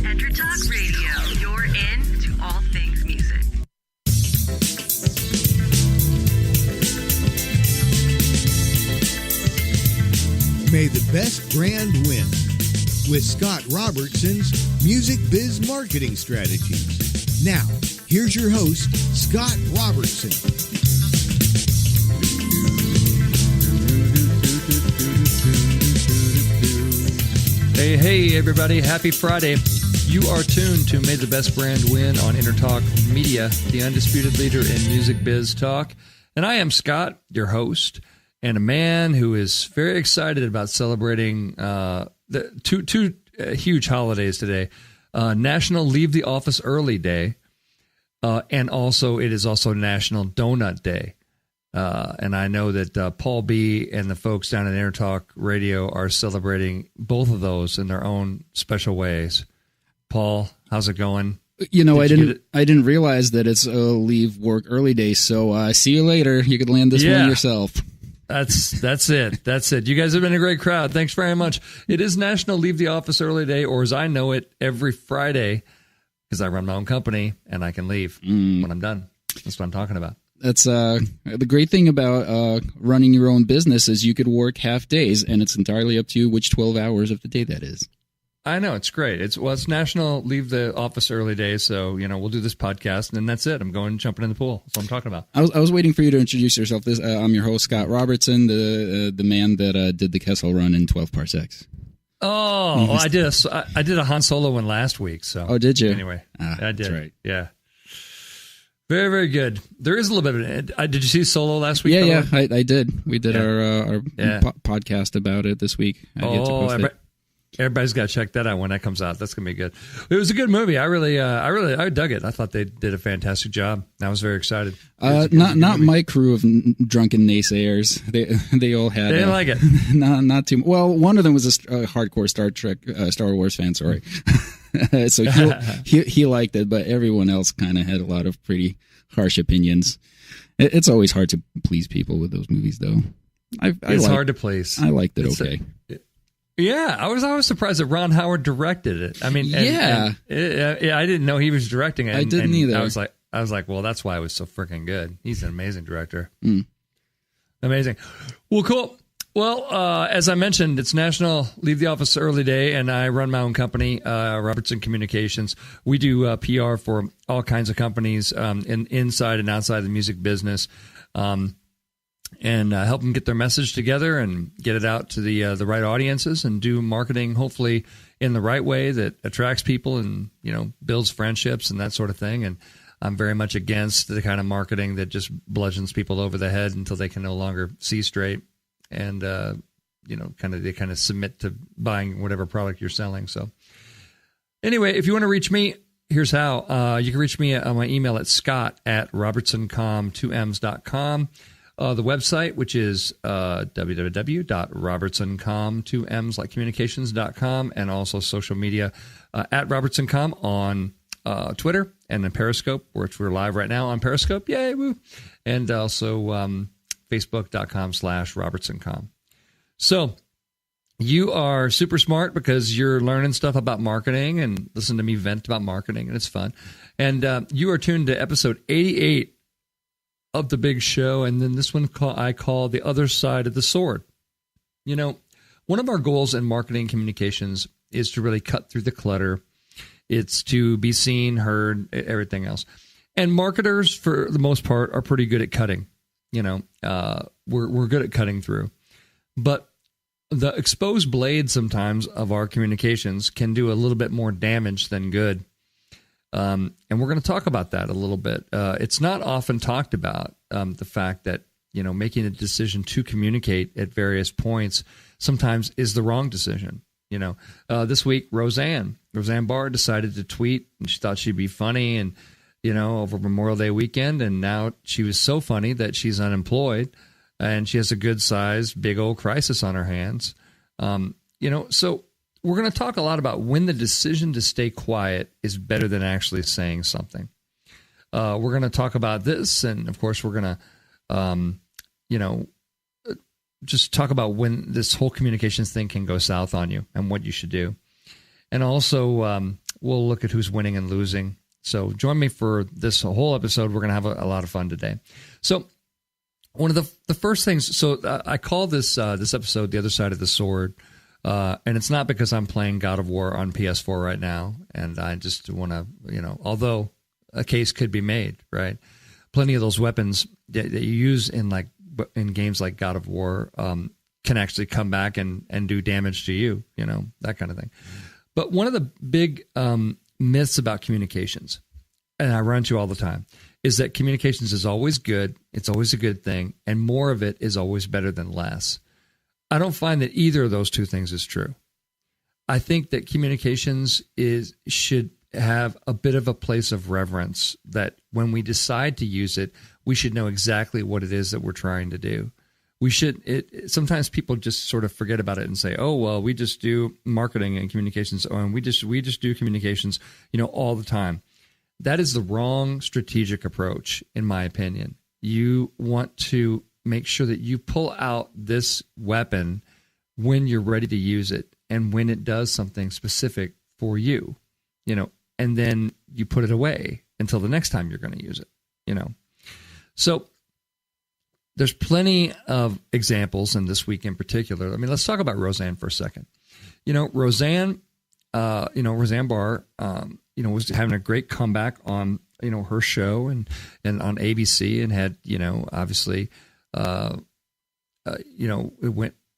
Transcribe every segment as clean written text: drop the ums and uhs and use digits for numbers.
Entertalk Radio, you're in to all things music. May the best brand win with Scott Robertson's Music Biz Marketing Strategies. Now, here's your host, Scott Robertson. Hey, everybody. Happy Friday. You are tuned to May the Best Brand Win on Entertalk Media, the undisputed leader in music biz talk. And I am Scott, your host, and a man who is very excited about celebrating the two huge holidays today. National Leave the Office Early Day, and also it is also National Donut Day. And I know that Paul B. and the folks down at Entertalk Radio are celebrating both of those in their own special ways. Paul, how's it going? You know, I didn't realize that it's a leave work early day. So see you later. You could land this one yourself. That's it. That's it. You guys have been a great crowd. Thanks very much. It is National Leave the Office Early Day, or as I know it, every Friday, because I run my own company and I can leave when I'm done. That's what I'm talking about. That's the great thing about running your own business is you could work half days, and it's entirely up to you which 12 hours of the day that is. I know, it's great. It's National Leave the Office Early Day, so we'll do this podcast, and then that's it. I'm going jumping in the pool. That's what I'm talking about. I was waiting for you to introduce yourself. I'm your host, Scott Robertson, the man that did the Kessel Run in 12 parsecs. Oh, well, I did a Han Solo one last week. So oh, did you? Anyway, I did. That's right. Yeah. Very, very good. There is a little bit of it. Did you see Solo last week? Yeah, I did. We did our podcast about it this week. Everybody's got to check that out when that comes out. That's gonna be good. It was a good movie. I dug it. I thought they did a fantastic job. I was very excited. Not my crew of drunken naysayers. They all had. They didn't like it. Not too. Well, one of them was a hardcore Star Wars fan. Sorry. So he liked it, but everyone else kind of had a lot of pretty harsh opinions. It's always hard to please people with those movies, though. It's hard to please. I liked it. Okay. Yeah, I was surprised that Ron Howard directed it. I mean, I didn't know he was directing it. I didn't either. I was like, well, that's why it was so freaking good. He's an amazing director. Amazing. Well, cool. Well, as I mentioned, it's National Leave the Office Early Day, and I run my own company, Robertson Communications. We do PR for all kinds of companies inside and outside the music business. And help them get their message together and get it out to the right audiences and do marketing, hopefully in the right way that attracts people and, builds friendships and that sort of thing. And I'm very much against the kind of marketing that just bludgeons people over the head until they can no longer see straight and, they kind of submit to buying whatever product you're selling. So anyway, if you want to reach me, here's how. You can reach me on my email at scott@robertsoncom2ms.com. The website, which is www.robertsoncom2ms like communications.com, and also social media at robertsoncom on Twitter and then Periscope, which we're live right now on Periscope. Yay, woo! And also facebook.com/robertsoncom. So you are super smart because you're learning stuff about marketing and listen to me vent about marketing, and it's fun. And you are tuned to episode 88 of the big show, and then this one I call The Other Side of the Sword. One of our goals in marketing communications is to really cut through the clutter. It's to be seen, heard, everything else. And marketers, for the most part, are pretty good at cutting. We're good at cutting through. But the exposed blade sometimes of our communications can do a little bit more damage than good. And we're going to talk about that a little bit. It's not often talked about, the fact that, making a decision to communicate at various points sometimes is the wrong decision. This week, Roseanne Barr decided to tweet, and she thought she'd be funny and, over Memorial Day weekend. And now she was so funny that she's unemployed and she has a good sized, big old crisis on her hands. So we're going to talk a lot about when the decision to stay quiet is better than actually saying something. We're going to talk about this. And of course, we're going to, just talk about when this whole communications thing can go south on you and what you should do. And also, we'll look at who's winning and losing. So join me for this whole episode. We're going to have a lot of fun today. So one of the first things, I call this episode The Other Side of the Sword. And it's not because I'm playing God of War on PS4 right now. And I just want to, although a case could be made, right? Plenty of those weapons that you use in games like God of War can actually come back and do damage to you, that kind of thing. But one of the big myths about communications, and I run to all the time, is that communications is always good. It's always a good thing. And more of it is always better than less. I don't find that either of those two things is true. I think that communications should have a bit of a place of reverence, that when we decide to use it, we should know exactly what it is that we're trying to do. Sometimes people just sort of forget about it and say, oh, well, we just do marketing and communications, and we just do communications, all the time. That is the wrong strategic approach, in my opinion. You want to make sure that you pull out this weapon when you're ready to use it and when it does something specific for you, and then you put it away until the next time you're going to use it, So there's plenty of examples, and this week in particular. I mean, let's talk about Roseanne for a second. Roseanne Barr, was having a great comeback on, her show and on ABC, and had, obviously,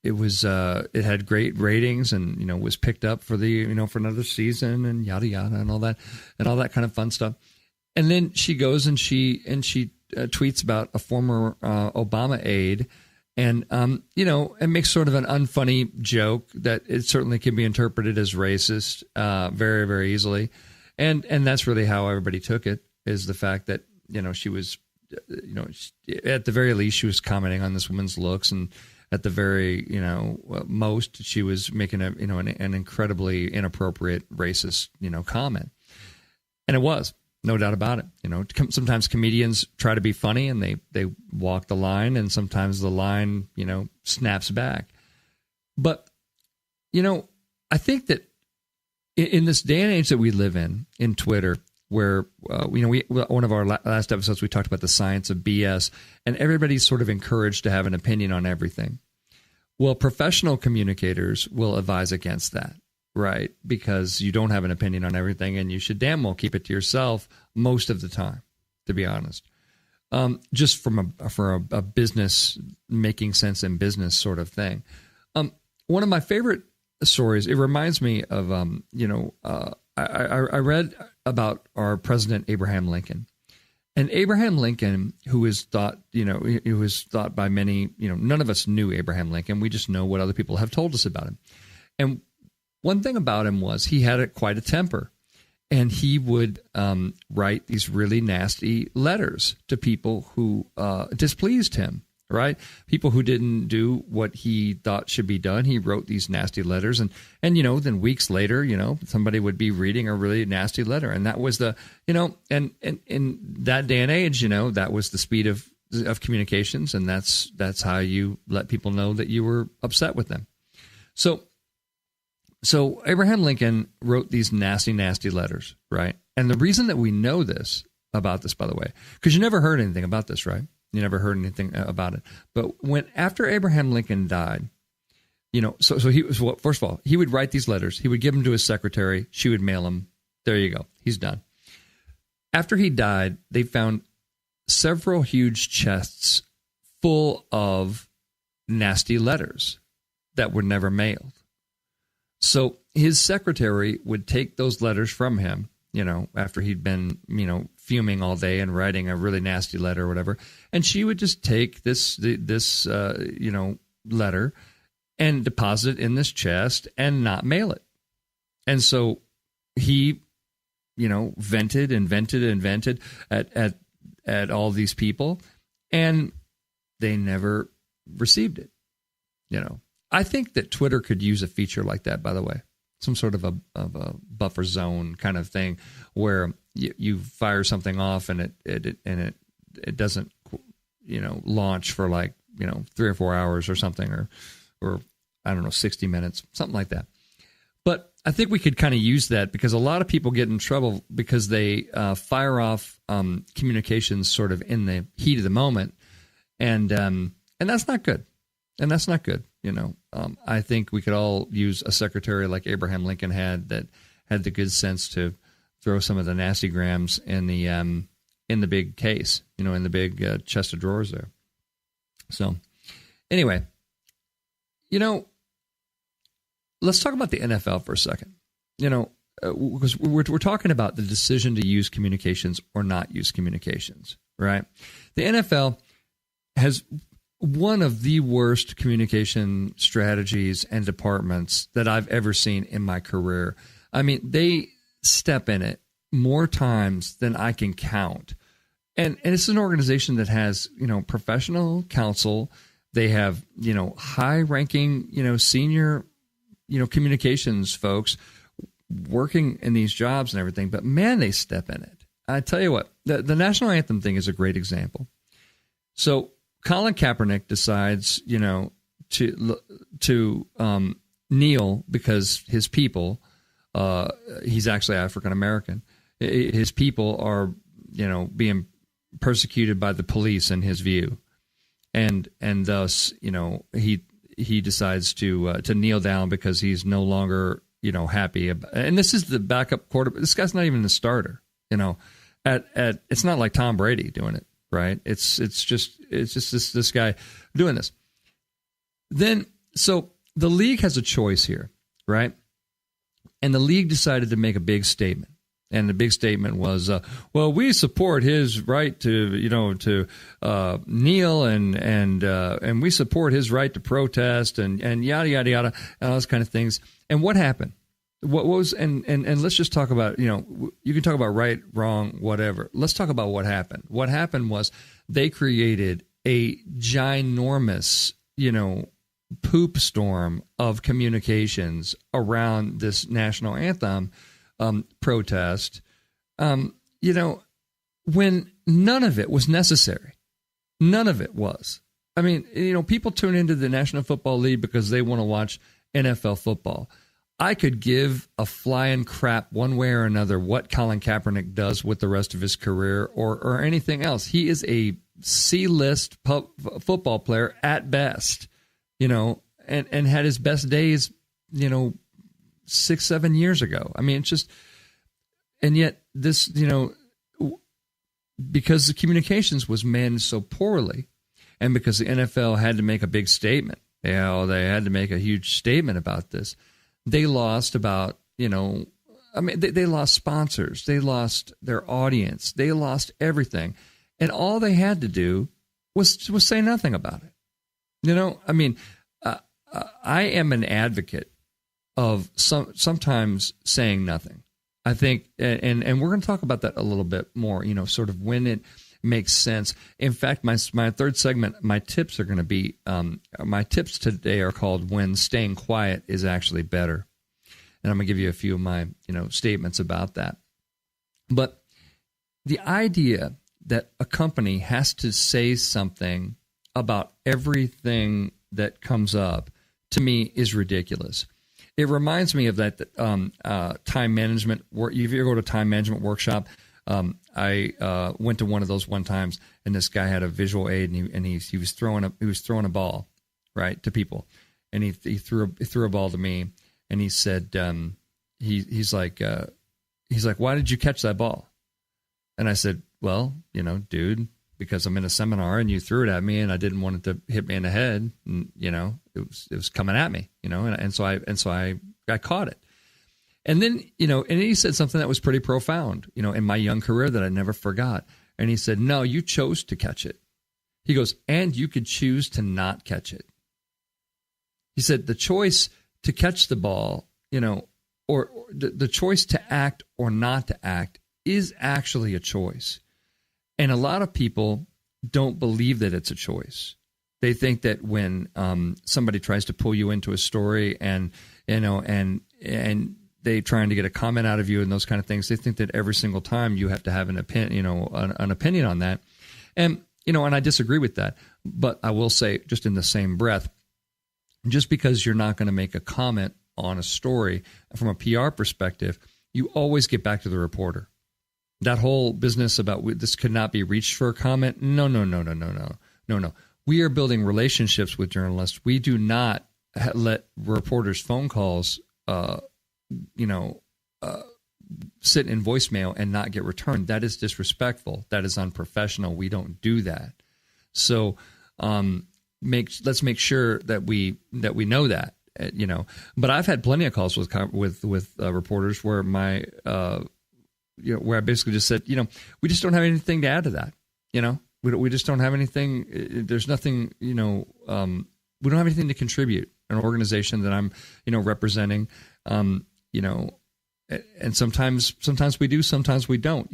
it had great ratings, and, was picked up for for another season, and yada, yada, and all that kind of fun stuff. And then she goes and she tweets about a former Obama aide, and and makes sort of an unfunny joke that it certainly can be interpreted as racist very, very easily, and that's really how everybody took it, is the fact that she was at the very least she was commenting on this woman's looks, and at the very most she was making an incredibly inappropriate racist comment, and it was. No doubt about it. Sometimes comedians try to be funny and they walk the line, and sometimes the line, snaps back. But, I think that in this day and age that we live in Twitter, where, one of our last episodes, we talked about the science of BS, and everybody's sort of encouraged to have an opinion on everything. Well, professional communicators will advise against that. Right, because you don't have an opinion on everything, and you should damn well keep it to yourself most of the time, to be honest. Just for a business, making sense in business sort of thing. One of my favorite stories, it reminds me of, I read about our President Abraham Lincoln. And Abraham Lincoln, who is thought by many, none of us knew Abraham Lincoln. We just know what other people have told us about him. And one thing about him was he had quite a temper, and he would write these really nasty letters to people who displeased him, right? People who didn't do what he thought should be done. He wrote these nasty letters, and then weeks later, somebody would be reading a really nasty letter, and that was the, and in that day and age, that was the speed of communications, and that's how you let people know that you were upset with them. So Abraham Lincoln wrote these nasty, nasty letters, right? And the reason that we know about this, by the way, because you never heard anything about this, right? You never heard anything about it. But after Abraham Lincoln died, so he was, well, first of all, he would write these letters. He would give them to his secretary. She would mail them. There you go. He's done. After he died, they found several huge chests full of nasty letters that were never mailed. So his secretary would take those letters from him, after he'd been, fuming all day and writing a really nasty letter or whatever. And she would just take this letter and deposit it in this chest and not mail it. And so he, vented at all these people, and they never received it, I think that Twitter could use a feature like that, by the way, some sort of a buffer zone kind of thing, where you fire something off and it doesn't launch for 3 or 4 hours or something, or I don't know, 60 minutes, something like that. But I think we could kind of use that because a lot of people get in trouble because they fire off communications sort of in the heat of the moment, and that's not good. And that's not good. I think we could all use a secretary like Abraham Lincoln had that had the good sense to throw some of the nasty grams in the big case, in the big chest of drawers there. So anyway, let's talk about the NFL for a second. Because we're talking about the decision to use communications or not use communications, right? The NFL has one of the worst communication strategies and departments that I've ever seen in my career. I mean, they step in it more times than I can count. And it's an organization that has, professional counsel. They have, high-ranking, senior, communications folks working in these jobs and everything. But, man, they step in it. I tell you what, the national anthem thing is a great example. So Colin Kaepernick decides, to kneel because his people, he's actually African-American, his people are, being persecuted by the police in his view. And thus, he decides to kneel down because he's no longer, happy. And this is the backup quarterback. This guy's not even the starter, it's not like Tom Brady doing it. Right. It's just this guy doing this. Then, so the league has a choice here, right? And the league decided to make a big statement. And the big statement was, well, we support his right to kneel and we support his right to protest and yada, yada, yada, and all those kind of things. And what happened? What was, and let's just talk about, you can talk about right, wrong, whatever. Let's talk about what happened. What happened was they created a ginormous, poop storm of communications around this national anthem protest, when none of it was necessary. None of it was. I mean, people tune into the National Football League because they want to watch NFL football. I could give a flying crap one way or another what Colin Kaepernick does with the rest of his career or anything else. He is a C-list football player at best, and had his best days, 6-7 years ago. I mean, it's just, and yet this, because the communications was managed so poorly and because the NFL had to make a big statement, they had to make a huge statement about this. They lost about, they lost sponsors. They lost their audience. They lost everything. And all they had to do was say nothing about it. I am an advocate of sometimes saying nothing. I think, and we're going to talk about that a little bit more, sort of when it makes sense. In fact, my third segment, my tips are going to be, my tips today are called When Staying Quiet is Actually Better. And I'm going to give you a few of my, statements about that. But the idea that a company has to say something about everything that comes up, to me, is ridiculous. It reminds me of that time management work. If you ever go to time management workshop, I went to one of those one times, and this guy had a visual aid, and he was throwing a ball, right, to people, and he threw a ball to me, and he said he's like why did you catch that ball? And I said, well, dude, because I'm in a seminar and you threw it at me and I didn't want it to hit me in the head, and it was coming at me, and so I caught it. And then, and he said something that was pretty profound, in my young career that I never forgot. And he said, no, you chose to catch it. He goes, and you could choose to not catch it. He said, the choice to catch the ball, or the choice to act or not to act is actually a choice. And a lot of people don't believe that it's a choice. They think that when somebody tries to pull you into a story and they trying to get a comment out of you and those kind of things, they think that every single time you have to have an opinion, an opinion on that. And, and I disagree with that. But I will say, just in the same breath, just because you're not going to make a comment on a story from a PR perspective, you always get back to the reporter. That whole business about this could not be reached for a comment. No. We are building relationships with journalists. We do not let reporters' phone calls, sit in voicemail and not get returned. That is disrespectful. That is unprofessional. We don't do that. So let's make sure that we know that. But I've had plenty of calls with reporters where where I basically just said, we just don't have anything to add to that. We just don't have anything. There's nothing. We don't have anything to contribute. An organization that I'm, representing. And sometimes we do, sometimes we don't.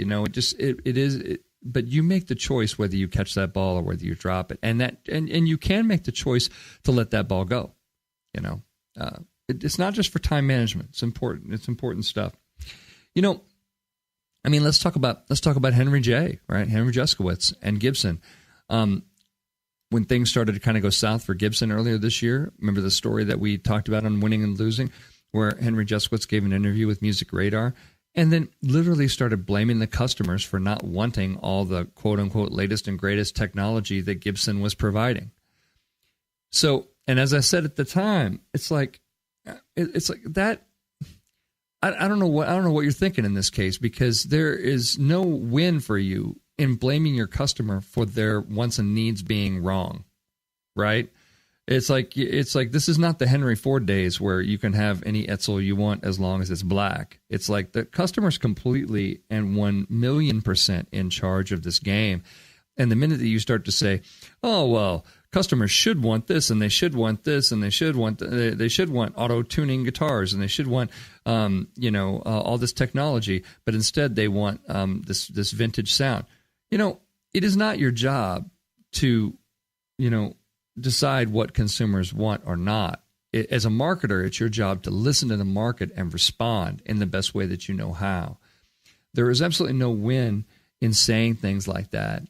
But you make the choice whether you catch that ball or whether you drop it, and you can make the choice to let that ball go. It's not just for time management. It's important. It's important stuff. Let's talk about Henry J. Right, Henry Juskowitz and Gibson. When things started to kind of go south for Gibson earlier this year, remember the story that we talked about on Winning and Losing, where Henry Juskowitz gave an interview with Music Radar and then literally started blaming the customers for not wanting all the quote-unquote latest and greatest technology that Gibson was providing. So, and as I said at the time, it's like that. I don't know what you're thinking in this case, because there is no win for you in blaming your customer for their wants and needs being wrong, right? It's like this is not the Henry Ford days where you can have any Etzel you want as long as it's black. It's like the customer's completely and 1,000,000% in charge of this game. And the minute that you start to say, oh, well, customers should want this, and they should want this, and they should want auto-tuning guitars, and they should want all this technology, but instead they want this vintage sound. It is not your job to decide what consumers want or not. As a marketer, it's your job to listen to the market and respond in the best way that you know how. There is absolutely no win in saying things like that.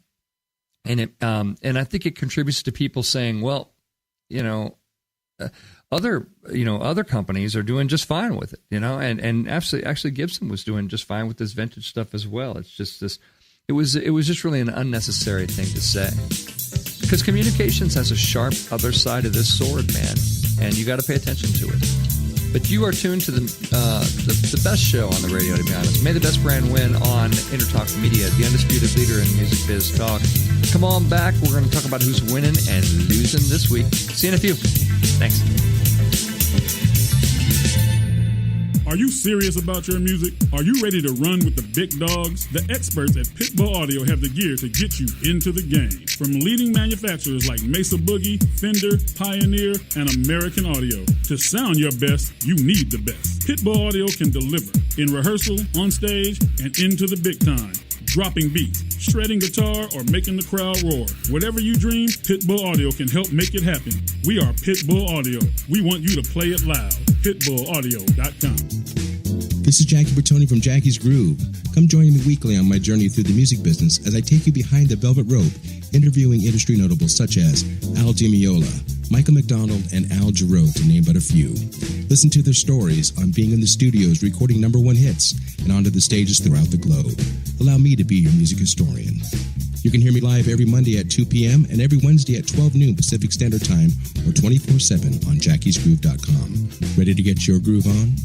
And I think it contributes to people saying, well, other companies are doing just fine with it, and actually Gibson was doing just fine with this vintage stuff as well. It's just this, it was just really an unnecessary thing to say, because communications has a sharp other side of this sword, man, and you got to pay attention to it. But you are tuned to the best show on the radio, to be honest. May the best brand win on Entertalk Media, the undisputed leader in music biz talk. Come on back. We're going to talk about who's winning and losing this week. See you in a few. Thanks. Are you serious about your music? Are you ready to run with the big dogs? The experts at Pitbull Audio have the gear to get you into the game. From leading manufacturers like Mesa Boogie, Fender, Pioneer, and American Audio. To sound your best, you need the best. Pitbull Audio can deliver in rehearsal, on stage, and into the big time. Dropping beats, shredding guitar, or making the crowd roar. Whatever you dream, Pitbull Audio can help make it happen. We are Pitbull Audio. We want you to play it loud. PitbullAudio.com. This is Jackie Bertoni from Jackie's Groove. Come join me weekly on my journey through the music business as I take you behind the velvet rope, interviewing industry notables such as Al Di Meola, Michael McDonald, and Al Jarreau, to name but a few. Listen to their stories on being in the studios recording #1 hits and onto the stages throughout the globe. Allow me to be your music historian. You can hear me live every Monday at 2 p.m. and every Wednesday at 12 noon Pacific Standard Time, or 24/7 on jackiesgroove.com. Ready to get your groove on?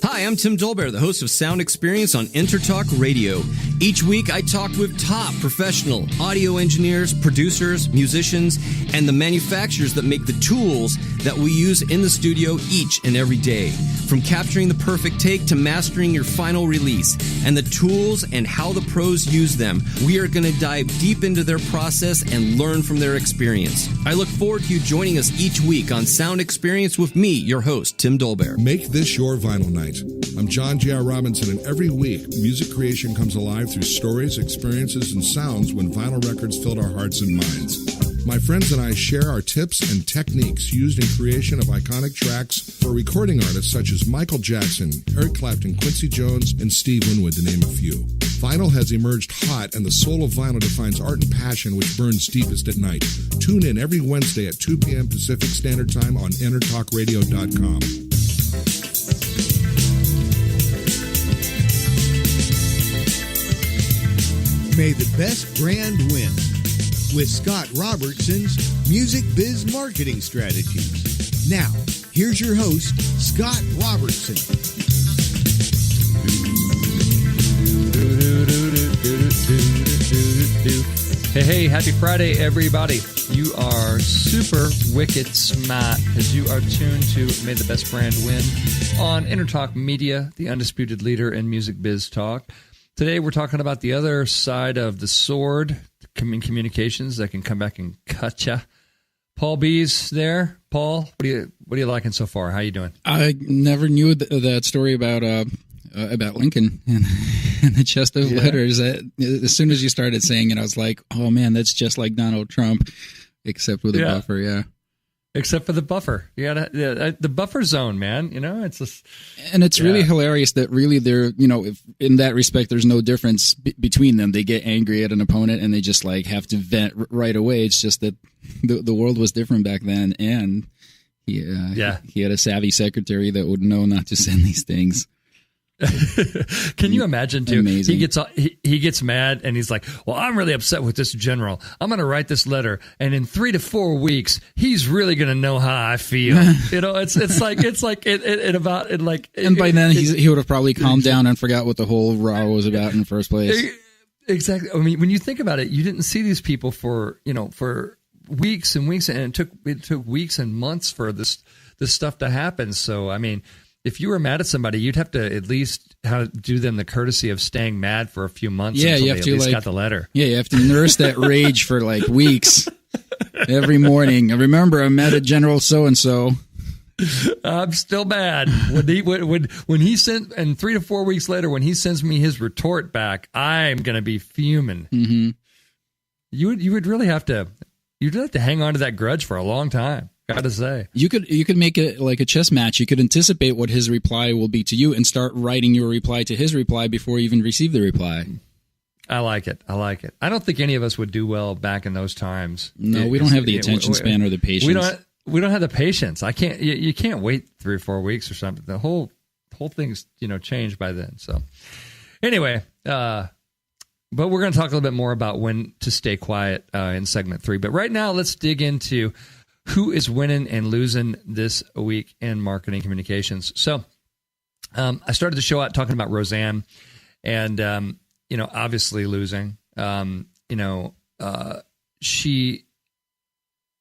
Hi, I'm Tim Dolbear, the host of Sound Experience on Entertalk Radio. Each week, I talk with top professional audio engineers, producers, musicians, and the manufacturers that make the tools that we use in the studio each and every day. From capturing the perfect take to mastering your final release, and the tools and how the pros use them, we are going to dive deep into their process and learn from their experience. I look forward to you joining us each week on Sound Experience with me, your host, Tim Dolbear. Make this your vinyl night. I'm John J.R. Robinson, and every week, music creation comes alive through stories, experiences, and sounds when vinyl records filled our hearts and minds. My friends and I share our tips and techniques used in creation of iconic tracks for recording artists such as Michael Jackson, Eric Clapton, Quincy Jones, and Steve Winwood, to name a few. Vinyl has emerged hot, and the soul of vinyl defines art and passion which burns deepest at night. Tune in every Wednesday at 2 p.m. Pacific Standard Time on EntertalkRadio.com. May the best brand win with Scott Robertson's Music Biz Marketing Strategies. Now, here's your host, Scott Robertson. Hey, happy Friday, everybody. You are super wicked smart as you are tuned to May the Best Brand Win on Entertalk Media, the undisputed leader in music biz talk. Today, we're talking about the other side of the sword, communications that can come back and cut you. Paul B's there. Paul, what are you liking so far? How you doing? I never knew that story about Lincoln and the chest of letters. As soon as you started saying it, I was like, oh man, that's just like Donald Trump, except with a buffer. Yeah. Except for the buffer. You gotta, the buffer zone, man. You know, it's just, and it's really hilarious that really they're, if in that respect, there's no difference between them. They get angry at an opponent and they just like have to vent right away. It's just that the world was different back then, and he had a savvy secretary that would know not to send these things. Can you imagine too? Amazing. He gets mad and he's like, "Well, I'm really upset with this general. I'm going to write this letter, and in 3 to 4 weeks, he's really going to know how I feel." It's like And by then he would have probably calmed down and forgot what the whole row was about in the first place. Exactly. I mean, when you think about it, you didn't see these people for weeks and weeks, and it took weeks and months for this stuff to happen. So, I mean, if you were mad at somebody, you'd have to at least do them the courtesy of staying mad for a few months until you have they to at least got the letter. Yeah, you have to nurse that rage for like weeks. Every morning. I remember I met a General so-and-so. I'm still mad. When he sent, and 3 to 4 weeks later, when he sends me his retort back, I'm going to be fuming. Mm-hmm. You would really have to, you'd have to hang on to that grudge for a long time. Gotta say, you could make it like a chess match. You could anticipate what his reply will be to you and start writing your reply to his reply before you even receive the reply. I like it. I don't think any of us would do well back in those times. No, we don't have the attention span or the patience. We don't have the patience. I can't. You can't wait 3 or 4 weeks or something. The whole thing's changed by then. So anyway, but we're going to talk a little bit more about when to stay quiet in segment 3. But right now, let's dig into who is winning and losing this week in marketing communications. So I started the show out talking about Roseanne, and obviously losing. She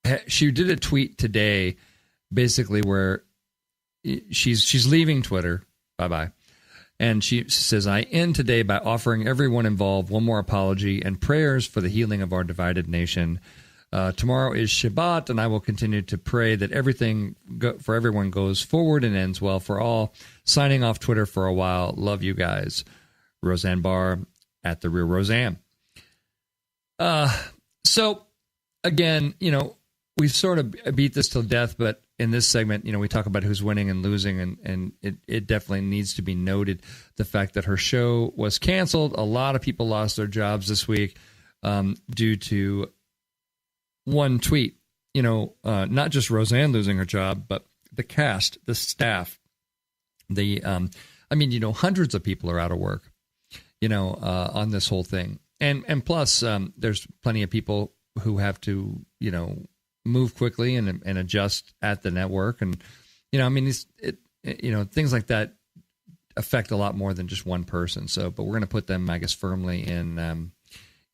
did a tweet today, basically where she's leaving Twitter. Bye-bye. And she says, "I end today by offering everyone involved one more apology and prayers for the healing of our divided nation. Tomorrow is Shabbat, and I will continue to pray that everything for everyone goes forward and ends well for all. Signing off Twitter for a while. Love you guys. Roseanne Barr at The Real Roseanne." So, again, we sort of beat this till death, but in this segment, we talk about who's winning and losing, and it definitely needs to be noted the fact that her show was canceled. A lot of people lost their jobs this week due to one tweet, not just Roseanne losing her job, but the cast, the staff, hundreds of people are out of work, on this whole thing. And plus, there's plenty of people who have to, move quickly and adjust at the network. And, things like that affect a lot more than just one person. So, but we're going to put them, I guess, firmly in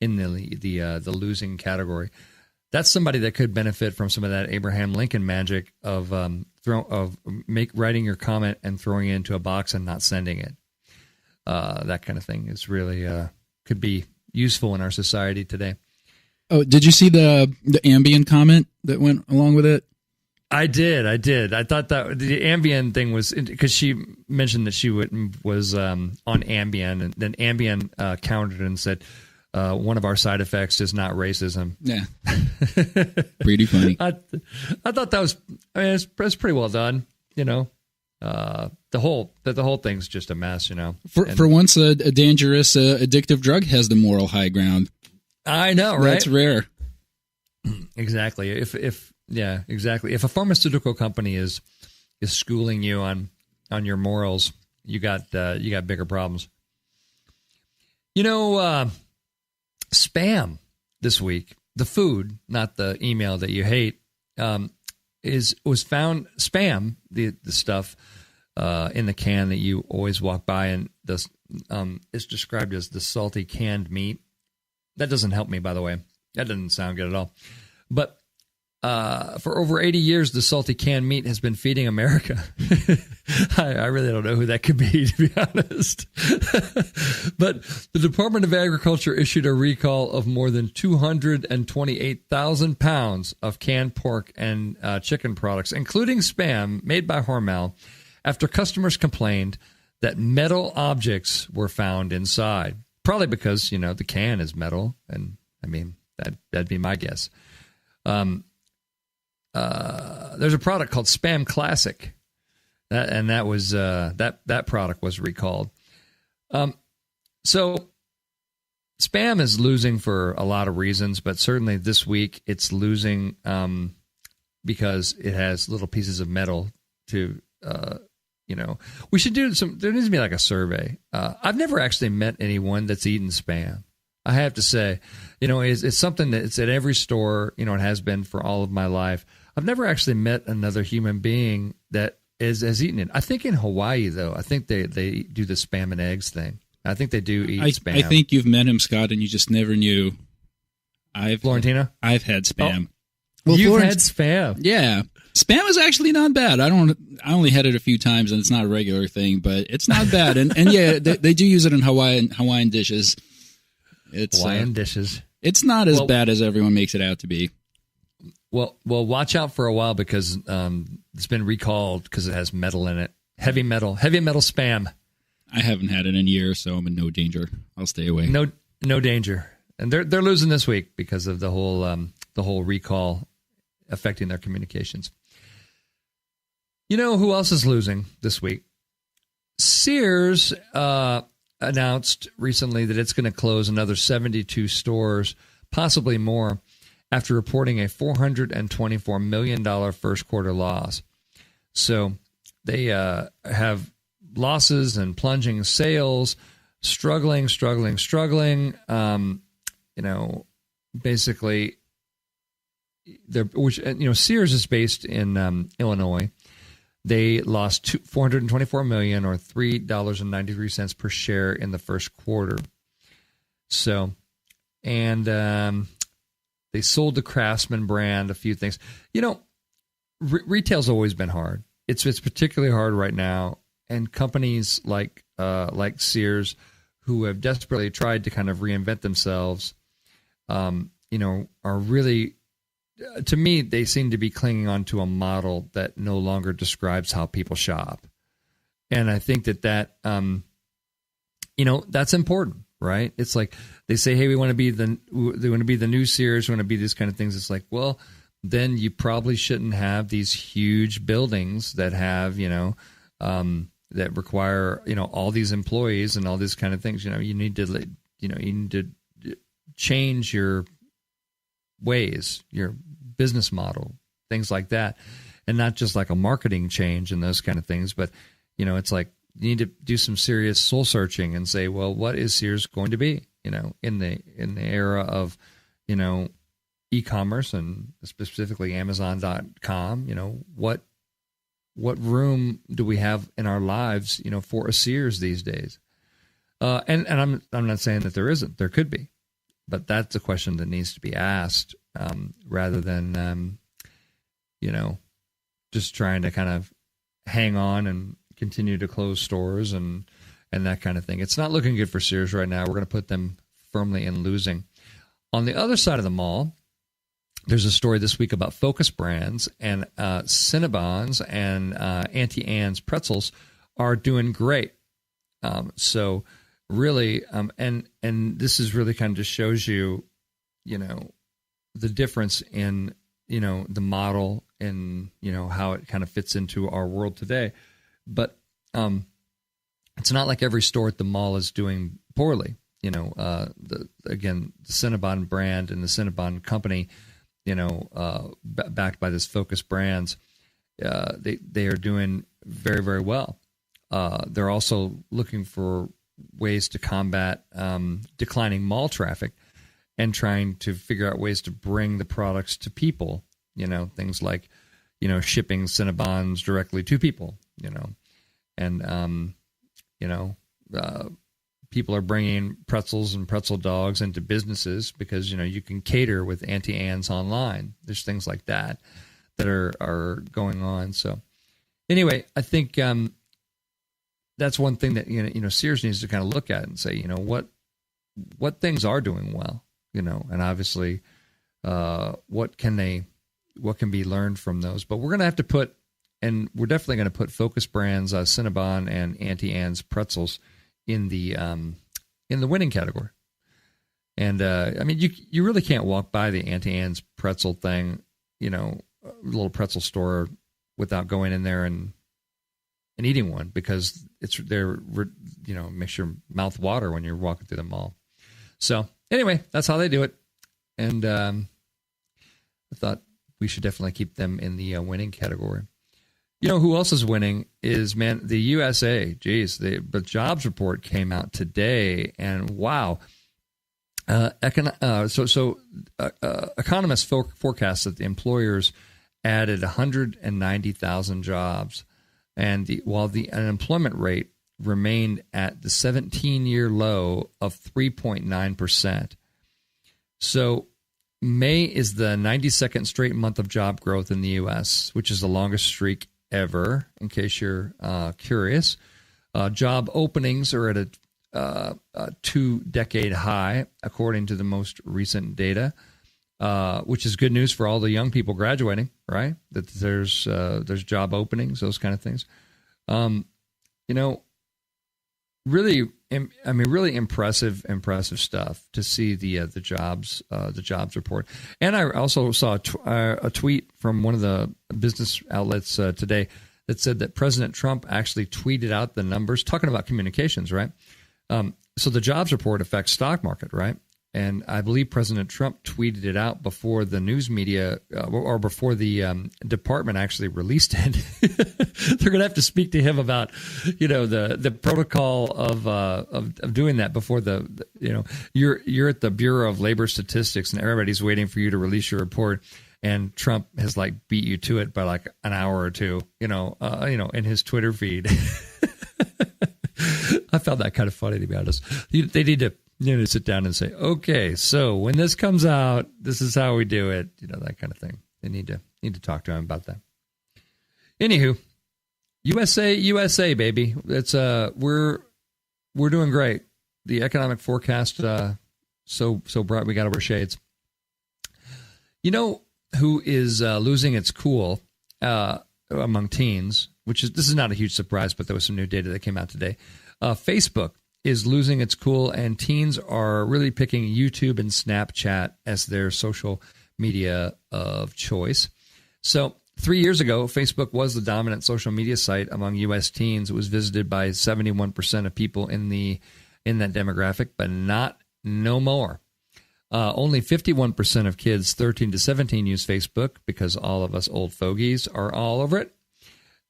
the losing category. That's somebody that could benefit from some of that Abraham Lincoln magic of writing your comment and throwing it into a box and not sending it. That kind of thing is really could be useful in our society today. Oh, did you see the Ambien comment that went along with it? I did. I thought that the Ambien thing was because she mentioned that she was on Ambien, and then Ambien countered and said, one of our side effects is not racism. Yeah. Pretty funny. I thought that was, it's pretty well done, The whole thing's just a mess, you know. For once, a dangerous, addictive drug has the moral high ground. I know, right? That's rare. Exactly. Exactly. If a pharmaceutical company is schooling you on your morals, you got bigger problems. You know, spam this week, the food, not the email that you hate, was found. Spam, the stuff in the can that you always walk by, and it's described as the salty canned meat. That doesn't help me, by the way. That doesn't sound good at all. But for over 80 years, the salty canned meat has been feeding America. I really don't know who that could be, to be honest. But the Department of Agriculture issued a recall of more than 228,000 pounds of canned pork and chicken products, including Spam made by Hormel, after customers complained that metal objects were found inside. Probably because, you know, the can is metal, and I mean, that'd be my guess. There's a product called Spam Classic, and that was that product was recalled. So Spam is losing for a lot of reasons, but certainly this week it's losing because it has little pieces of metal to. You know, we should do there needs to be like a survey. I've never actually met anyone that's eaten Spam. I have to say, you know, it's something that it's at every store, you know, it has been for all of my life. I've never actually met another human being that has eaten it. I think in Hawaii, though, I think they do the Spam and eggs thing. I think they do eat Spam. I think you've met him, Scott, and you just never knew. Florentina? I've had Spam. Oh, well, you've had Spam. Yeah. Spam is actually not bad. I only had it a few times, and it's not a regular thing, but it's not bad. And yeah, they do use it in Hawaiian dishes. Hawaiian dishes. It's not as bad as everyone makes it out to be. Well, watch out for a while because it's been recalled because it has metal in it. Heavy metal Spam. I haven't had it in years, so I'm in no danger. I'll stay away. No danger. And they're losing this week because of the whole recall affecting their communications. You know who else is losing this week? Sears announced recently that it's going to close another 72 stores, possibly more, after reporting a $424 million first quarter loss. So they have losses and plunging sales, struggling. You know, basically, Sears is based in Illinois. They lost $424 million, or $3.93 per share in the first quarter. So, and they sold the Craftsman brand, a few things. You know, retail's always been hard. It's particularly hard right now, and companies like Sears, who have desperately tried to kind of reinvent themselves, you know, are really. To me, they seem to be clinging on to a model that no longer describes how people shop. And I think that you know, that's important, right? It's like they say, hey, we want to be the new Sears, we want to be these kind of things. It's like, well, then you probably shouldn't have these huge buildings that have, you know, that require, you know, all these employees and all these kind of things. You know, you need to change your ways, your business model, things like that, and not just like a marketing change and those kind of things. But, you know, it's like you need to do some serious soul searching and say, well, what is Sears going to be, you know, in the era of, you know, e-commerce and specifically Amazon.com, you know, what room do we have in our lives, you know, for a Sears these days? And I'm not saying that there isn't, there could be. But that's a question that needs to be asked rather than, you know, just trying to kind of hang on and continue to close stores and that kind of thing. It's not looking good for Sears right now. We're going to put them firmly in losing. On the other side of the mall, there's a story this week about Focus Brands, and Cinnabons and Auntie Anne's pretzels are doing great. So really, and this is really kind of just shows you, you know, the difference in, you know, the model and, you know, how it kind of fits into our world today. But it's not like every store at the mall is doing poorly. The Cinnabon brand and the Cinnabon company, backed by this Focus Brands, they are doing very, very well. They're also looking for ways to combat declining mall traffic and trying to figure out ways to bring the products to people, things like, shipping Cinnabons directly to people, and, people are bringing pretzels and pretzel dogs into businesses because, you can cater with Auntie Anne's online. There's things like that are going on. So anyway, I think that's one thing that, Sears needs to kind of look at and say, what things are doing well, and obviously what can be learned from those. But we're going to have to put, and we're definitely going to put Focus Brands, Cinnabon, and Auntie Anne's pretzels in the winning category. And you really can't walk by the Auntie Anne's pretzel thing, little pretzel store, without going in there and eating one, because makes your mouth water when you're walking through the mall. So anyway, that's how they do it. And I thought we should definitely keep them in the winning category. Who else is winning is, the USA. Geez, the jobs report came out today, and wow. Economists forecast that the employers added 190,000 jobs, and while the unemployment rate remained at the 17-year low of 3.9%. So May is the 92nd straight month of job growth in the U.S., which is the longest streak ever, in case you're curious. Job openings are at a 2-decade high, according to the most recent data, which is good news for all the young people graduating, right? That there's job openings, those kind of things. Really impressive stuff to see the jobs report. And I also saw a tweet from one of the business outlets today that said that President Trump actually tweeted out the numbers, talking about communications, right? So the jobs report affects stock market, right? And I believe President Trump tweeted it out before the news media or before the department actually released it. They're going to have to speak to him about, the protocol of doing that before you're at the Bureau of Labor Statistics and everybody's waiting for you to release your report. And Trump has beat you to it by an hour or two, in his Twitter feed. I found that kind of funny, to be honest. They need to sit down and say, okay, so when this comes out, this is how we do it, that kind of thing. They need to talk to him about that. Anywho, USA, baby. It's we're doing great. The economic forecast so bright we got to wear shades. Who is losing its cool among teens? This is not a huge surprise, but there was some new data that came out today. Facebook is losing its cool, and teens are really picking YouTube and Snapchat as their social media of choice. So 3 years ago, Facebook was the dominant social media site among U.S. teens. It was visited by 71% of people in that demographic, but no more. Only 51% of kids 13 to 17 use Facebook, because all of us old fogies are all over it.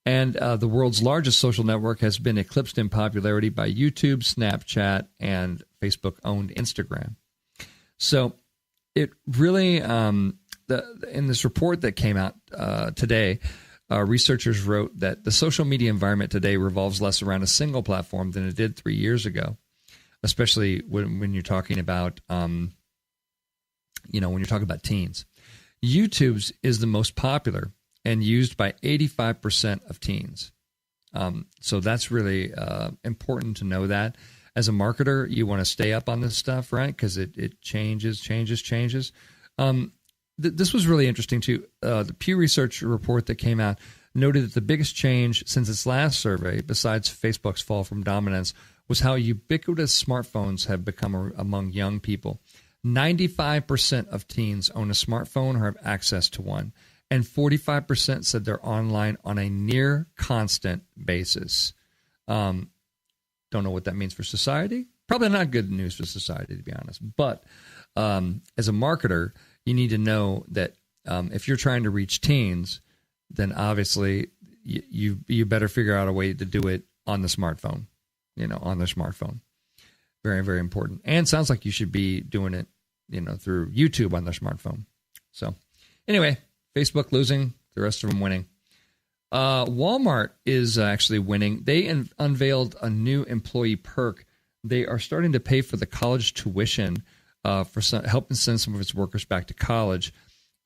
And the world's largest social network has been eclipsed in popularity by YouTube, Snapchat, and Facebook-owned Instagram. So it really, in this report that came out today, researchers wrote that the social media environment today revolves less around a single platform than it did 3 years ago, especially when you're talking about, when you're talking about teens. YouTube's is the most popular and used by 85% of teens. So that's really important to know that. As a marketer, you want to stay up on this stuff, right? Because it changes. This was really interesting, too. The Pew Research report that came out noted that the biggest change since its last survey, besides Facebook's fall from dominance, was how ubiquitous smartphones have become among young people. 95% of teens own a smartphone or have access to one. and 45% said they're online on a near constant basis. Don't know what that means for society. Probably not good news for society, to be honest. But as a marketer, you need to know that if you're trying to reach teens, then obviously you better figure out a way to do it on the smartphone, on their smartphone. Very, very important. And sounds like you should be doing it, through YouTube on their smartphone. So anyway, Facebook losing, the rest of them winning. Walmart is actually winning. They unveiled a new employee perk. They are starting to pay for the college tuition for helping send some of its workers back to college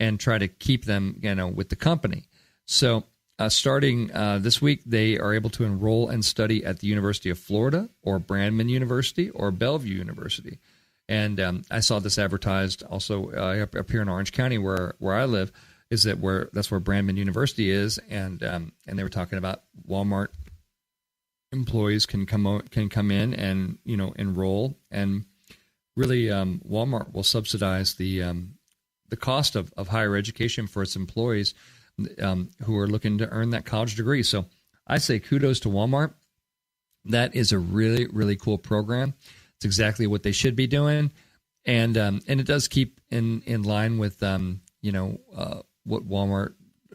and try to keep them, with the company. So starting this week, they are able to enroll and study at the University of Florida or Brandman University or Bellevue University. And I saw this advertised also up here in Orange County where I live. That's where Brandman University is, and they were talking about Walmart employees can come in and enroll, and really Walmart will subsidize the cost of higher education for its employees who are looking to earn that college degree. So I say kudos to Walmart. That is a really, really cool program. It's exactly what they should be doing, and it does keep in line with what Walmart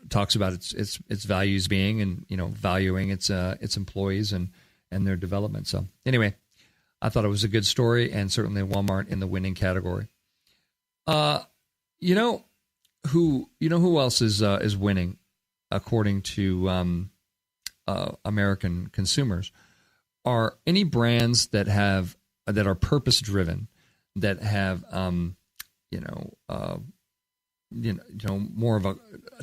talks about its values being, and valuing its employees and their development. So anyway, I thought it was a good story, and certainly Walmart in the winning category. Who else is winning according to American consumers are any brands that are purpose driven, that have more of a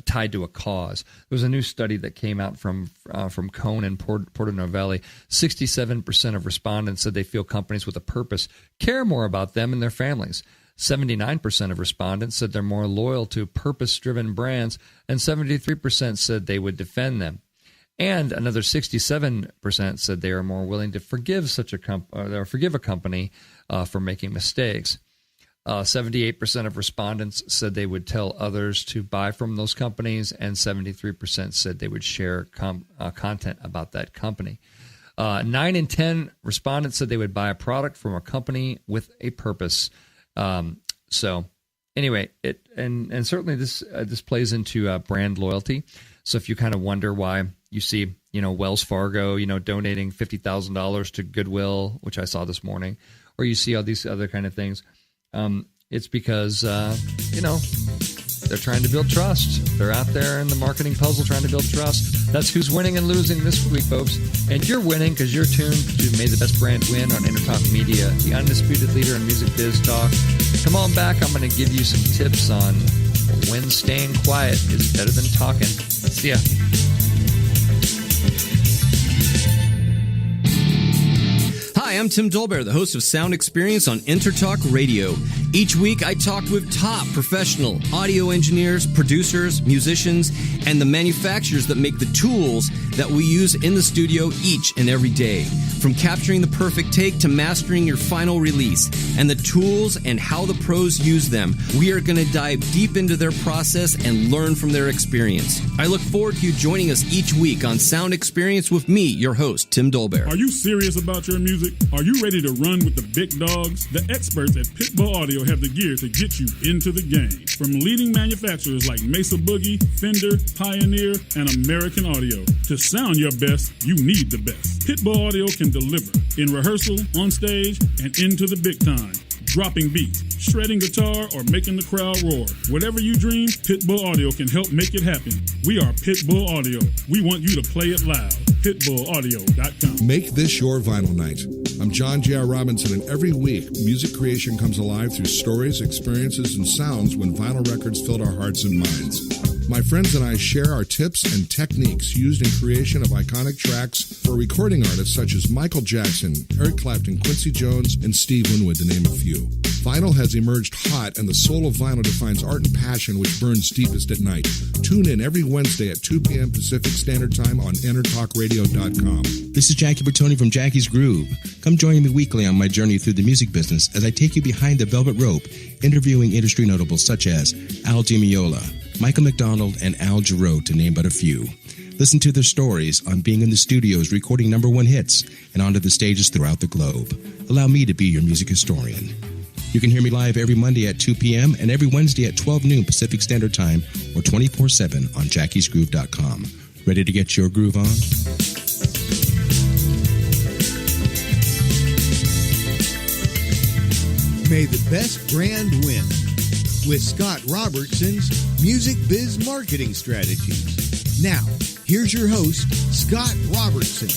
tied to a cause. There was a new study that came out from Cone and Porto Novelli. 67% of respondents said they feel companies with a purpose care more about them and their families. 79% of respondents said they're more loyal to purpose-driven brands, and 73% said they would defend them. And another 67% said they are more willing to forgive forgive a company for making mistakes. 78% of respondents said they would tell others to buy from those companies, and 73% said they would share content about that company. 9 in 10 respondents said they would buy a product from a company with a purpose. So anyway, and certainly this plays into brand loyalty. So if you kind of wonder why you see, Wells Fargo, donating $50,000 to Goodwill, which I saw this morning, or you see all these other kind of things, it's because, they're trying to build trust. They're out there in the marketing puzzle trying to build trust. That's who's winning and losing this week, folks. And you're winning because you're tuned to May the Best Brand Win on Entertalk Media, the undisputed leader in music biz talk. Come on back. I'm going to give you some tips on when staying quiet is better than talking. See ya. Hi, I'm Tim Dolbear, the host of Sound Experience on Entertalk Radio. Each week, I talk with top professional audio engineers, producers, musicians, and the manufacturers that make the tools that we use in the studio each and every day. From capturing the perfect take to mastering your final release, and the tools and how the pros use them, we are going to dive deep into their process and learn from their experience. I look forward to you joining us each week on Sound Experience with me, your host, Tim Dolbear. Are you serious about your music? Are you ready to run with the big dogs? The experts at Pitbull Audio have the gear to get you into the game. From leading manufacturers like Mesa Boogie, Fender, Pioneer, and American Audio. To sound your best, you need the best. Pitbull Audio can deliver in rehearsal, on stage, and into the big time. Dropping beats, shredding guitar, or making the crowd roar. Whatever you dream, Pitbull Audio can help make it happen. We are Pitbull Audio. We want you to play it loud. PitbullAudio.com. Make this your vinyl night. I'm John J.R. Robinson, and every week, music creation comes alive through stories, experiences, and sounds when vinyl records filled our hearts and minds. My friends and I share our tips and techniques used in creation of iconic tracks for recording artists such as Michael Jackson, Eric Clapton, Quincy Jones, and Steve Winwood, to name a few. Vinyl has emerged hot, and the soul of vinyl defines art and passion which burns deepest at night. Tune in every Wednesday at 2 p.m. Pacific Standard Time on EntertalkRadio.com. This is Jackie Bertoni from Jackie's Groove. Come join me weekly on my journey through the music business as I take you behind the velvet rope, interviewing industry notables such as Al Di Meola, Michael McDonald, and Al Jarreau, to name but a few. Listen to their stories on being in the studios recording #1 hits and onto the stages throughout the globe. Allow me to be your music historian. You can hear me live every Monday at 2 p.m. and every Wednesday at 12 noon Pacific Standard Time or 24/7 on jackiesgroove.com. Ready to get your groove on? May the best brand win with Scott Robertson's Music Biz Marketing Strategies. Now, here's your host, Scott Robertson.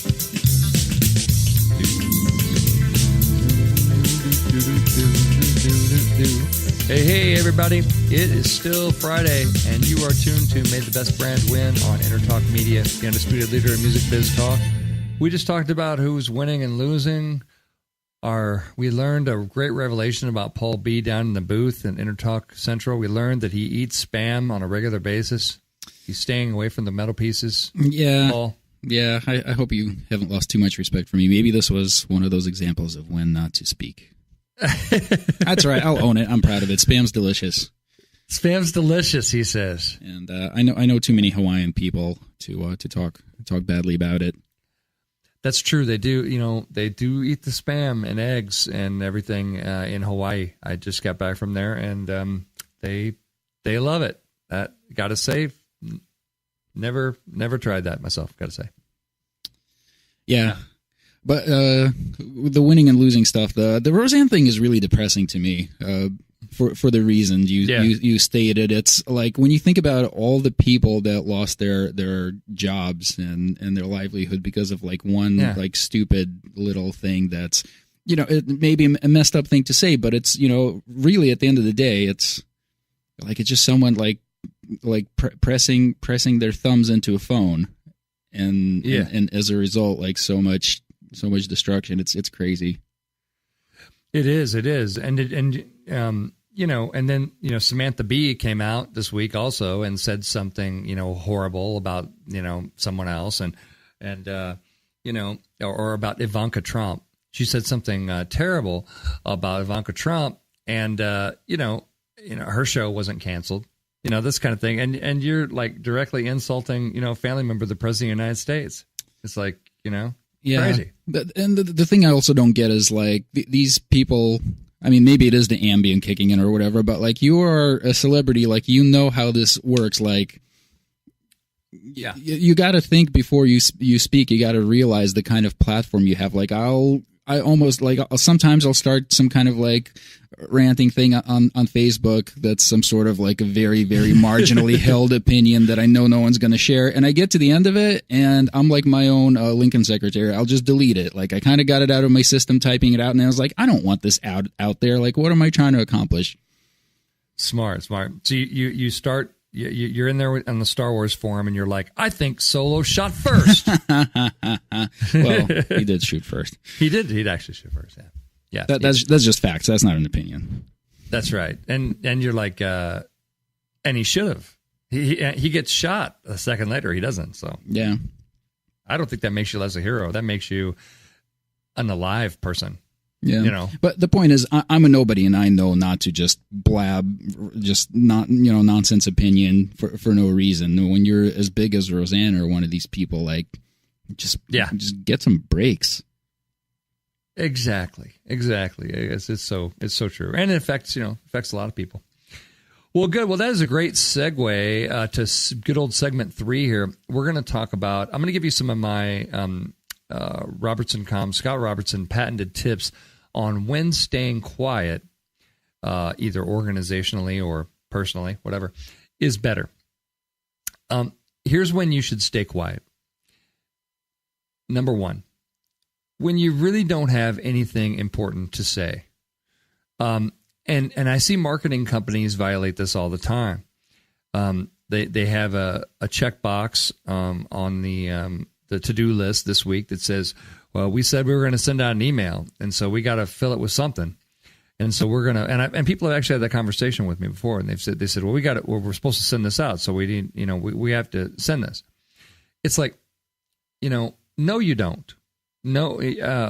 Hey, everybody. It is still Friday, and you are tuned to May the Best Brand Win on Entertalk Media, the undisputed leader in music biz talk. We just talked about who's winning and losing. We learned a great revelation about Paul B. down in the booth in Entertalk Central. We learned that he eats Spam on a regular basis. He's staying away from the metal pieces. Yeah. Paul. Yeah, I hope you haven't lost too much respect for me. Maybe this was one of those examples of when not to speak. That's right. I'll own it. I'm proud of it. Spam's delicious. Spam's delicious, he says. And I know too many Hawaiian people to talk badly about it. That's true. They do. They do eat the Spam and eggs and everything in Hawaii. I just got back from there, and they love it. That gotta say, never tried that myself. Gotta say. Yeah. But the winning and losing stuff, the Roseanne thing is really depressing to me for the reasons you stated. It's like when you think about all the people that lost their jobs and their livelihood because of like one like stupid little thing that's, it may be a messed up thing to say, but it's, really at the end of the day, it's just someone like pressing their thumbs into a phone and as a result, like so much destruction. It's crazy. It is. And then Samantha Bee came out this week also and said something, horrible about, someone else and or about Ivanka Trump. She said something terrible about Ivanka Trump and, her show wasn't canceled, this kind of thing. And you're like directly insulting, a family member of the president of the United States. It's like, yeah. Crazy. And the thing I also don't get is like these people, I mean, maybe it is the Ambien kicking in or whatever, but like you are a celebrity, like how this works. Like, yeah, you got to think before you speak. You got to realize the kind of platform you have. Like sometimes I'll start some kind of like ranting thing on Facebook that's some sort of like a very, very marginally held opinion that I know no one's going to share. And I get to the end of it and I'm like my own Lincoln secretary. I'll just delete it. Like I kind of got it out of my system, typing it out. And I was like, I don't want this out there. Like, what am I trying to accomplish? Smart. So you start, you're in there on the Star Wars forum and you're like, I think Solo shot first. Well, he did shoot first. He'd actually shoot first. Yeah. Yeah, that's just facts. That's not an opinion. That's right. And you're like, and he should have. He gets shot a second later. He doesn't. So yeah, I don't think that makes you less a hero. That makes you an alive person. Yeah, But the point is, I'm a nobody, and I know not to just blab, just not nonsense opinion for no reason. When you're as big as Roseanne or one of these people, like just get some breaks. Exactly. I guess it's so true, and it affects a lot of people. Well, good. Well, that is a great segue to good old segment 3 here. We're going to talk about. I'm going to give you some of my Scott Robertson patented tips on when staying quiet, either organizationally or personally, whatever, is better. Here's when you should stay quiet. Number 1. When you really don't have anything important to say. And I see marketing companies violate this all the time. They have a checkbox on the to-do list this week that says, well, we said we were going to send out an email, and so we got to fill it with something. And so we're going to, and people have actually had that conversation with me before, and they said, well, we're supposed to send this out, so we need, we have to send this. It's like, no, you don't. No,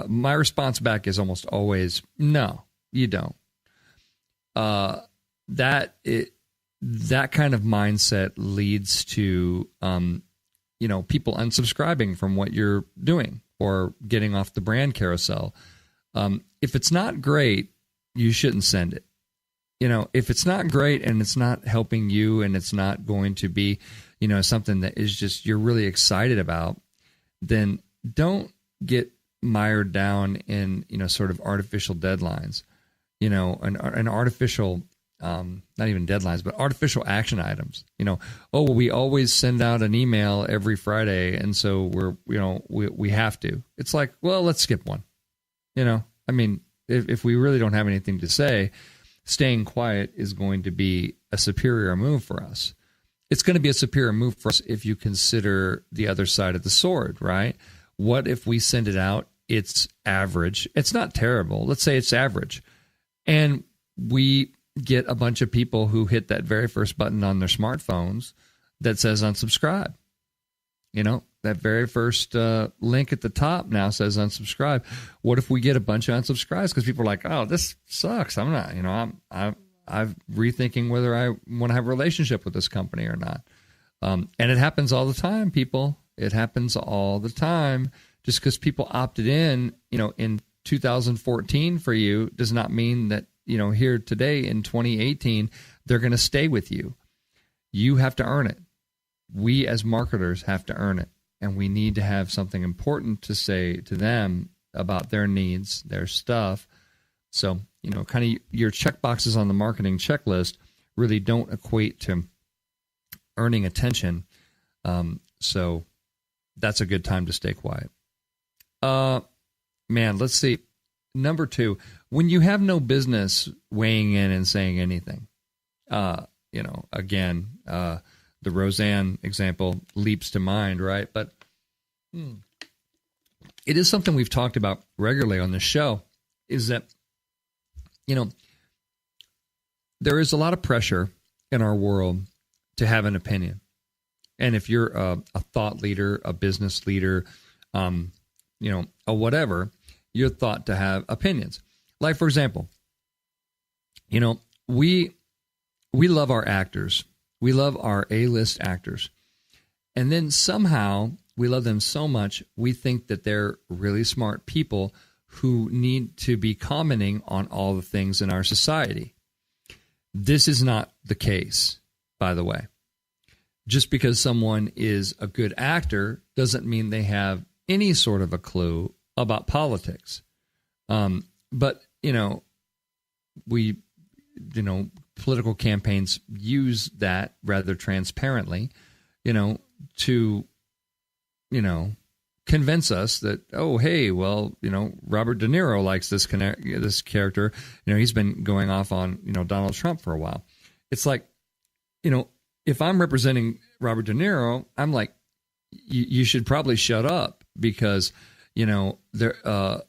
my response back is almost always, no, you don't. that kind of mindset leads to, people unsubscribing from what you're doing or getting off the brand carousel. If it's not great, you shouldn't send it. If it's not great and it's not helping you and it's not going to be, something that is just you're really excited about, then don't get mired down in, sort of artificial deadlines, an artificial, not even deadlines, but artificial action items. We always send out an email every Friday, and so we have to. It's like, well, let's skip one. If we really don't have anything to say, staying quiet is going to be a superior move for us. It's going to be a superior move for us if you consider the other side of the sword, right? What if we send it out? It's average. It's not terrible. Let's say it's average. And we get a bunch of people who hit that very first button on their smartphones that says unsubscribe. That very first link at the top now says unsubscribe. What if we get a bunch of unsubscribes because people are like, oh, this sucks. I'm not, I'm rethinking whether I want to have a relationship with this company or not. And it happens all the time, people. It happens all the time. Just because people opted in, in 2014 for you does not mean that, here today in 2018, they're going to stay with you. You have to earn it. We as marketers have to earn it. And we need to have something important to say to them about their needs, their stuff. So, kind of your check boxes on the marketing checklist really don't equate to earning attention. So that's a good time to stay quiet. Let's see. Number 2, when you have no business weighing in and saying anything, again, the Roseanne example leaps to mind, right? But it is something we've talked about regularly on the show, is that, there is a lot of pressure in our world to have an opinion. And if you're a thought leader, a business leader, a whatever, you're thought to have opinions. Like, for example, we love our actors. We love our A-list actors. And then somehow we love them so much, we think that they're really smart people who need to be commenting on all the things in our society. This is not the case, by the way. Just because someone is a good actor doesn't mean they have any sort of a clue about politics. But political campaigns use that rather transparently, to, convince us that, oh, hey, well, Robert De Niro likes this character. He's been going off on, Donald Trump for a while. It's like, if I'm representing Robert De Niro, I'm like, you should probably shut up because, I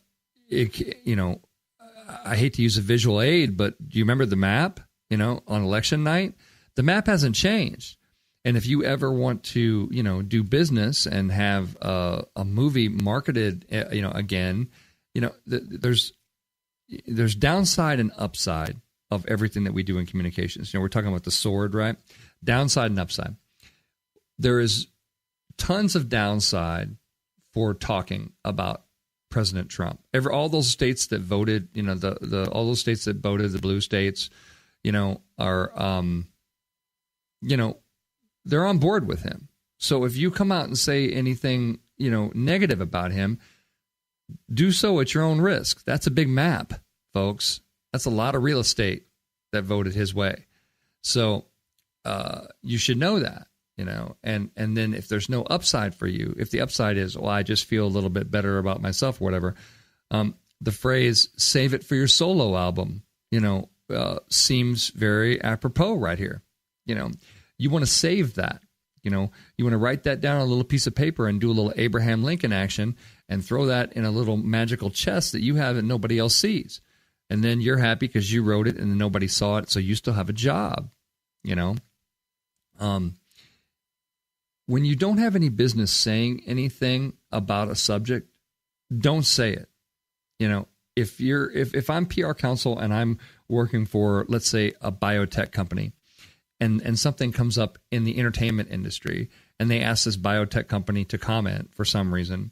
hate to use a visual aid, but do you remember the map, on election night? The map hasn't changed. And if you ever want to, do business and have a movie marketed, again, there's downside and upside of everything that we do in communications. We're talking about the sword, right? Downside and upside. There is tons of downside for talking about President Trump. All those states that voted, all those states that voted, the blue states, are, they're on board with him. So if you come out and say anything, negative about him, do so at your own risk. That's a big map, folks. That's a lot of real estate that voted his way. So you should know that, and then if there's no upside for you, if the upside is, well, I just feel a little bit better about myself or whatever, the phrase save it for your solo album, seems very apropos right here. You want to save that. You want to write that down on a little piece of paper and do a little Abraham Lincoln action and throw that in a little magical chest that you have and nobody else sees. And then you're happy because you wrote it and nobody saw it, so you still have a job, When you don't have any business saying anything about a subject, don't say it. If I'm PR counsel and I'm working for, let's say, a biotech company, and something comes up in the entertainment industry and they ask this biotech company to comment for some reason,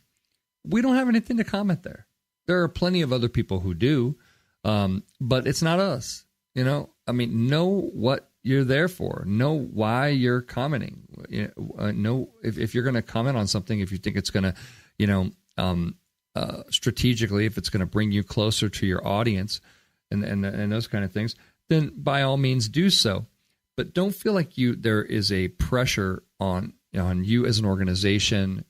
we don't have anything to comment there. There are plenty of other people who do, but it's not us. Know what you're there for. Know why you're commenting. Know if you're going to comment on something, if you think it's going to, strategically, if it's going to bring you closer to your audience and those kind of things, then by all means do so. But don't feel like there is a pressure on you as an organization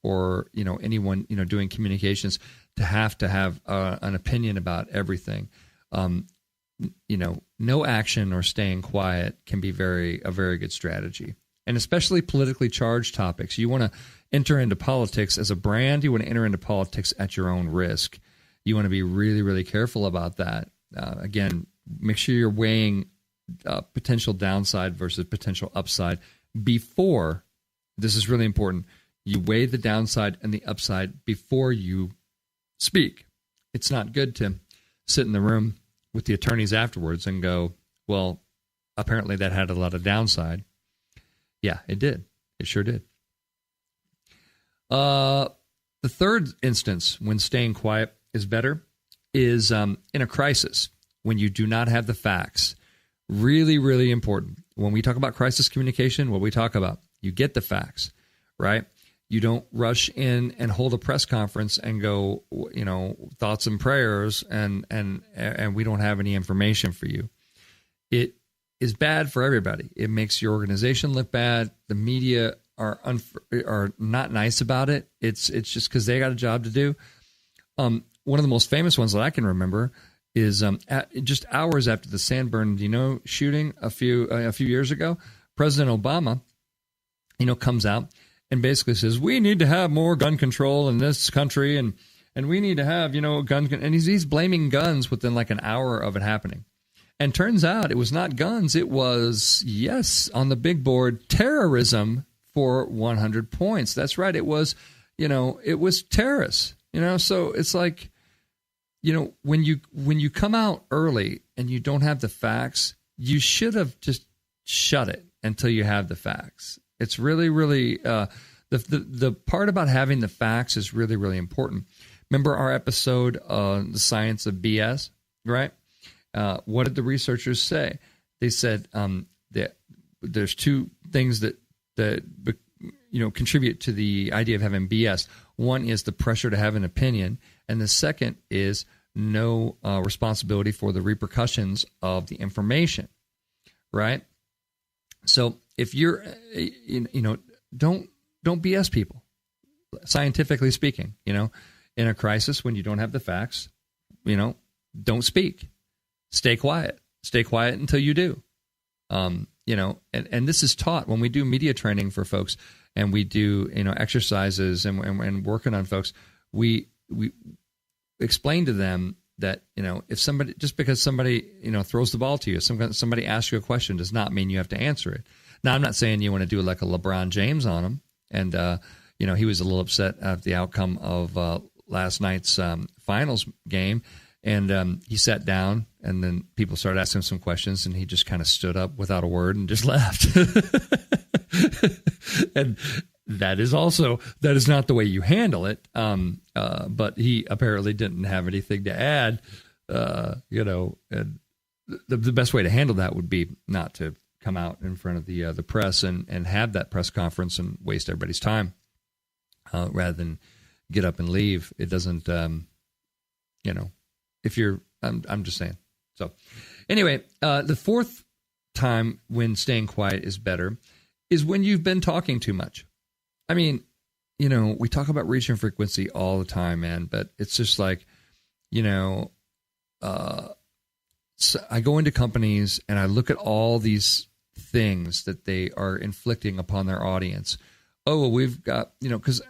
or anyone doing communications to have an opinion about everything. No action or staying quiet can be a very good strategy. And especially politically charged topics. You want to enter into politics as a brand. You want to enter into politics at your own risk. You want to be really, really careful about that. Again, make sure you're weighing potential downside versus potential upside before. This is really important. You weigh the downside and the upside before you speak. It's not good to sit in the room with the attorneys afterwards and go, well, apparently that had a lot of downside. Yeah, it did. It sure did. The third instance when staying quiet is better is in a crisis, when you do not have the facts. Really, really important. When we talk about crisis communication, what we talk about, you get the facts, right? You don't rush in and hold a press conference and go, thoughts and prayers, and we don't have any information for you. It is bad for everybody. It makes your organization look bad. The media are not nice about it. It's just because they got a job to do. One of the most famous ones that I can remember is just hours after the San Bernardino shooting a few years ago, President Obama, comes out and basically says, we need to have more gun control in this country, and we need to have, and he's blaming guns within like an hour of it happening. And turns out it was not guns. It was, yes, on the big board, terrorism for 100 points. That's right. It was, it was terrorists, so it's like, when you come out early and you don't have the facts, you should have just shut it until you have the facts. It's really, really, the part about having the facts is really, really important. Remember our episode on the science of BS, right? What did the researchers say? They said that there's two things that contribute to the idea of having BS. One is the pressure to have an opinion, and the second is no responsibility for the repercussions of the information, right? So if you're, don't BS people. Scientifically speaking, in a crisis when you don't have the facts, don't speak. Stay quiet. Stay quiet until you do. And this is taught when we do media training for folks, and we do exercises and working on folks. We explain to them that if somebody, just because somebody throws the ball to you, somebody asks you a question, does not mean you have to answer it. Now, I'm not saying you want to do like a LeBron James on him, and he was a little upset at the outcome of last night's finals game. And he sat down, and then people started asking him some questions, and he just kind of stood up without a word and just left. And that is not the way you handle it. But he apparently didn't have anything to add, and the best way to handle that would be not to come out in front of the press and have that press conference and waste everybody's time, rather than get up and leave. It doesn't, if you're, I'm just saying. So anyway, the fourth time when staying quiet is better is when you've been talking too much. I mean, we talk about reach and frequency all the time, man, but it's just like, so I go into companies and I look at all these things that they are inflicting upon their audience. Oh, well, we've got,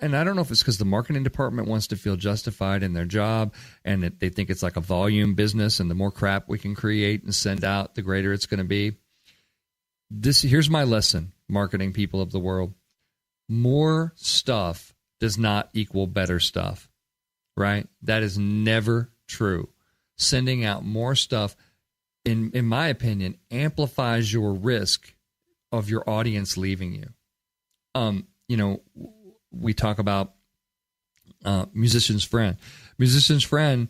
and I don't know if it's because the marketing department wants to feel justified in their job, and they think it's like a volume business, and the more crap we can create and send out, the greater it's going to be. Here's my lesson, marketing people of the world. More stuff does not equal better stuff, right? That is never true. Sending out more stuff in my opinion, amplifies your risk of your audience leaving you. We talk about musician's friend. Musician's friend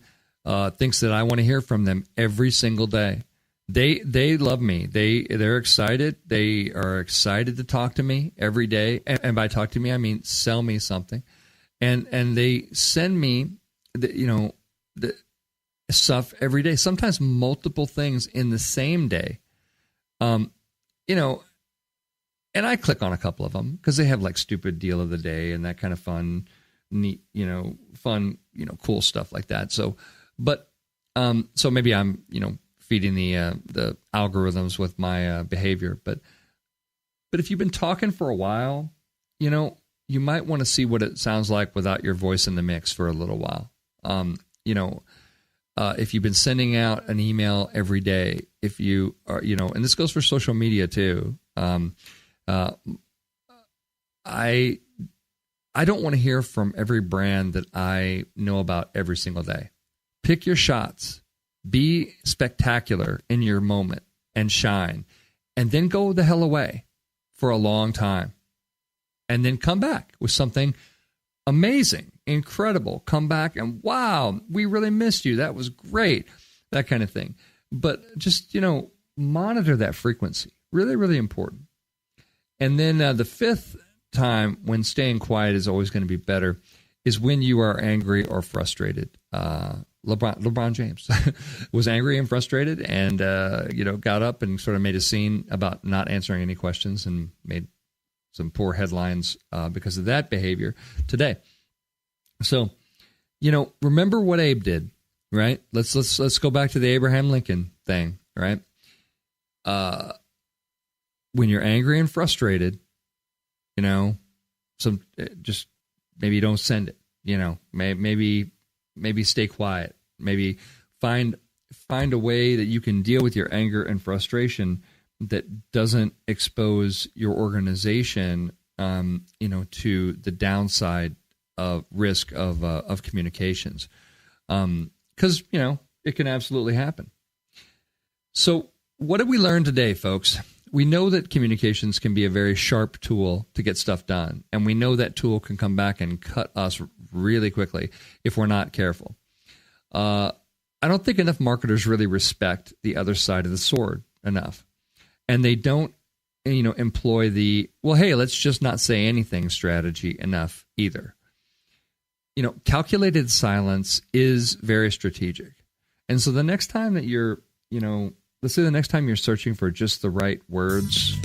thinks that I want to hear from them every single day. They love me. They're excited. They are excited to talk to me every day. And by talk to me, I mean sell me something. And they send me the stuff every day. Sometimes multiple things in the same day. And I click on a couple of them because they have like stupid deal of the day and that kind of fun, neat, cool stuff like that. So maybe I'm, feeding the algorithms with my behavior. But if you've been talking for a while, you might want to see what it sounds like without your voice in the mix for a little while. If you've been sending out an email every day, if you are, and this goes for social media too. I don't want to hear from every brand that I know about every single day. Pick your shots. Be spectacular in your moment and shine, and then go the hell away for a long time, and then come back with something amazing, incredible. Come back and wow, we really missed you. That was great. That kind of thing. But just, monitor that frequency. Really, really important. And then the fifth time when staying quiet is always going to be better is when you are angry or frustrated. LeBron James was angry and frustrated and, got up and sort of made a scene about not answering any questions and made some poor headlines because of that behavior today. So, remember what Abe did, right? Let's go back to the Abraham Lincoln thing, right? When you're angry and frustrated, just maybe don't send it, maybe stay quiet. Maybe find a way that you can deal with your anger and frustration that doesn't expose your organization, to the downside of risk of communications, because it can absolutely happen. So, what did we learn today, folks? We know that communications can be a very sharp tool to get stuff done, and we know that tool can come back and cut us really quickly if we're not careful. I don't think enough marketers really respect the other side of the sword enough, and they don't, employ the hey, let's just not say anything strategy enough either. Calculated silence is very strategic, and so the next time that you're, let's say the next time you're searching for just the right words,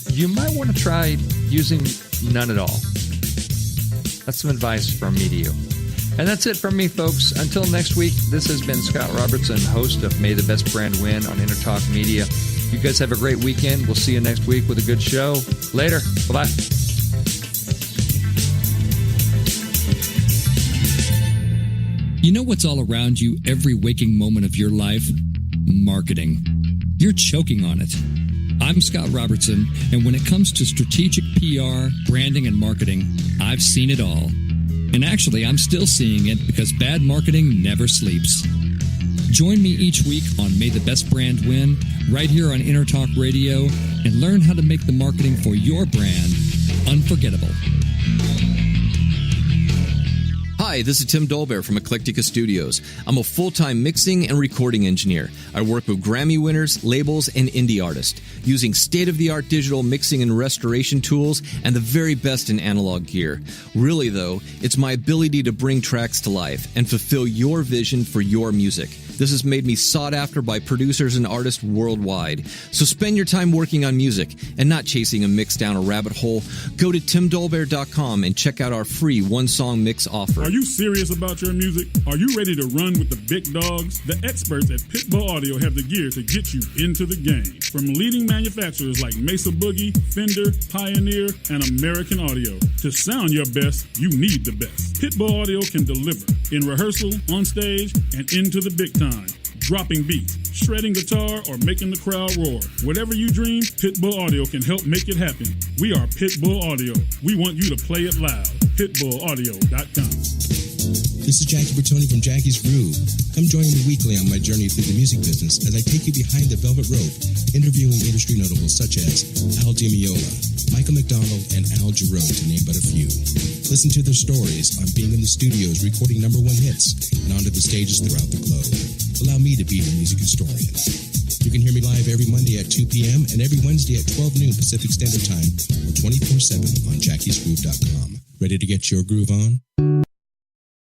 you might want to try using none at all. That's some advice from me to you. And that's it from me, folks. Until next week, this has been Scott Robertson, host of May the Best Brand Win on Entertalk Media. You guys have a great weekend. We'll see you next week with a good show. Later. Bye-bye. You know what's all around you every waking moment of your life? Marketing. You're choking on it. I'm Scott Robertson, and when it comes to strategic PR, branding, and marketing, I've seen it all. And actually, I'm still seeing it because bad marketing never sleeps. Join me each week on May the Best Brand Win, right here on Entertalk Radio, and learn how to make the marketing for your brand unforgettable. Hi, this is Tim Dolbear from Eclectica Studios. I'm a full-time mixing and recording engineer. I work with Grammy winners, labels, and indie artists, using state-of-the-art digital mixing and restoration tools and the very best in analog gear. Really, though, it's my ability to bring tracks to life and fulfill your vision for your music. This has made me sought after by producers and artists worldwide. So spend your time working on music and not chasing a mix down a rabbit hole. Go to timdolbear.com and check out our free one-song mix offer. Are you serious about your music? Are you ready to run with the big dogs? The experts at Pitbull Audio have the gear to get you into the game. From leading manufacturers like Mesa Boogie, Fender, Pioneer, and American Audio. To sound your best, you need the best. Pitbull Audio can deliver in rehearsal, on stage, and into the big time. Dropping beats, shredding guitar, or making the crowd roar. Whatever you dream, Pitbull Audio can help make it happen. We are Pitbull Audio. We want you to play it loud. PitbullAudio.com. This is Jackie Bertoni from Jackie's Groove. Come join me weekly on my journey through the music business as I take you behind the velvet rope, interviewing industry notables such as Al DiMeola, Michael McDonald, and Al Jarreau, to name but a few. Listen to their stories on being in the studios recording #1 hits and onto the stages throughout the globe. Allow me to be your music historian. You can hear me live every Monday at 2 p.m. and every Wednesday at 12 noon Pacific Standard Time or 24/7 on jackiesgroove.com. Ready to get your groove on?